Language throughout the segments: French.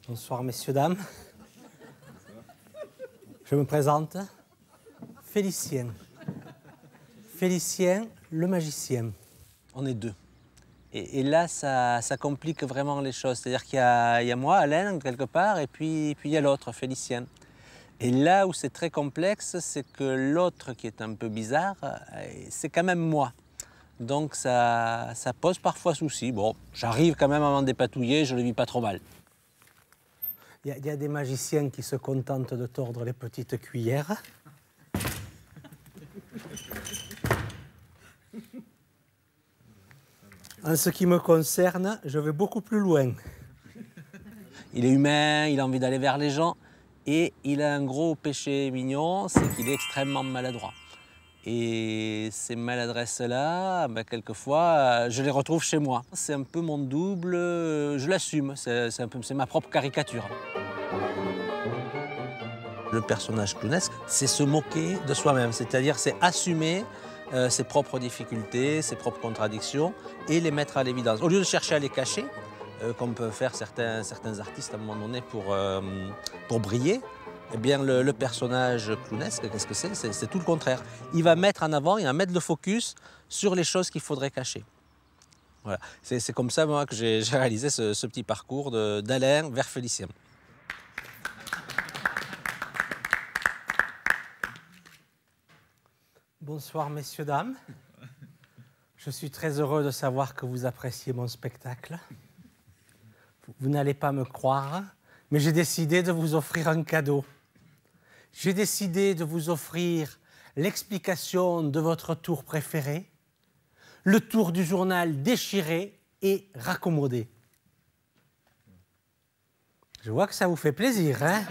Bonsoir, messieurs, dames. Je me présente. Félicien. Félicien, le magicien. On est deux. Et là, ça complique vraiment les choses. C'est-à-dire qu'il y a moi, Alain, quelque part, et puis il y a l'autre, Félicien. Et là où c'est très complexe, c'est que l'autre qui est un peu bizarre, c'est quand même moi. Donc ça pose parfois souci. Bon, j'arrive quand même à m'en dépatouiller, je ne le vis pas trop mal. Il y a des magiciens qui se contentent de tordre les petites cuillères. En ce qui me concerne, je vais beaucoup plus loin. Il est humain, il a envie d'aller vers les gens. Et il a un gros péché mignon, c'est qu'il est extrêmement maladroit. Et ces maladresses-là, quelquefois, je les retrouve chez moi. C'est un peu mon double, je l'assume, c'est ma propre caricature. Le personnage clownesque, c'est se moquer de soi-même, c'est-à-dire c'est assumer ses propres difficultés, ses propres contradictions et les mettre à l'évidence. Au lieu de chercher à les cacher, comme peuvent faire certains artistes à un moment donné pour briller, eh bien le personnage clownesque, qu'est-ce que c'est? C'est tout le contraire. Il va mettre en avant, il va mettre le focus sur les choses qu'il faudrait cacher. Voilà. C'est comme ça, moi, que j'ai réalisé ce petit parcours d'Alain vers Félicien. Bonsoir, messieurs, dames. Je suis très heureux de savoir que vous appréciez mon spectacle. Vous n'allez pas me croire, mais j'ai décidé de vous offrir un cadeau. J'ai décidé de vous offrir l'explication de votre tour préféré, le tour du journal déchiré et raccommodé. Je vois que ça vous fait plaisir, hein?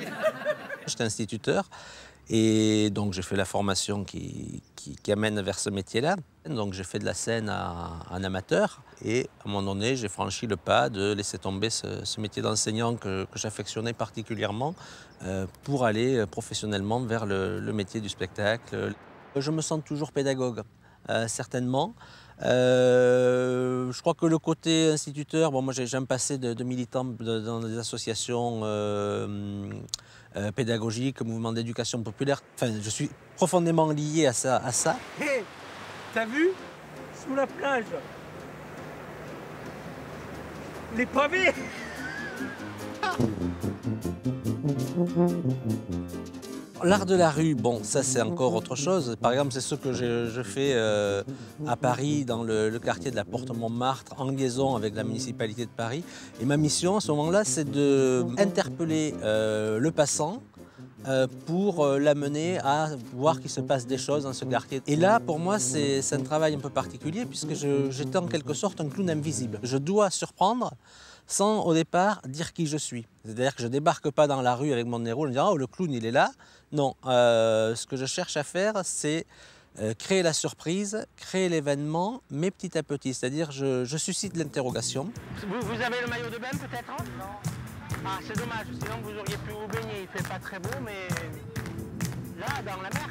J'étais instituteur et donc j'ai fait la formation qui amène vers ce métier-là. Donc j'ai fait de la scène en amateur et à un moment donné, j'ai franchi le pas de laisser tomber ce métier d'enseignant que j'affectionnais particulièrement pour aller professionnellement vers le métier du spectacle. Je me sens toujours pédagogue, certainement. Je crois que le côté instituteur, bon, moi j'ai un passé de militant dans des associations pédagogiques, mouvements d'éducation populaire. Enfin, je suis profondément lié à ça. Hé, t'as vu? Sous la plage, les pavés. L'art de la rue, bon, ça c'est encore autre chose. Par exemple, c'est ce que je fais à Paris, dans le quartier de la Porte-Montmartre, en liaison avec la municipalité de Paris. Et ma mission à ce moment-là, c'est d'interpeller le passant pour l'amener à voir qu'il se passe des choses dans ce quartier. Et là, pour moi, c'est un travail un peu particulier puisque j'étais en quelque sorte un clown invisible. Je dois surprendre sans, au départ, dire qui je suis. C'est-à-dire que je ne débarque pas dans la rue avec mon nez rouge en disant « Oh, le clown, il est là ». Non, ce que je cherche à faire, c'est créer la surprise, créer l'événement, mais petit à petit. C'est-à-dire je suscite l'interrogation. Vous avez le maillot de bain peut-être? Non. Ah, c'est dommage, sinon vous auriez pu vous baigner. Il ne fait pas très beau, mais là, dans la mer.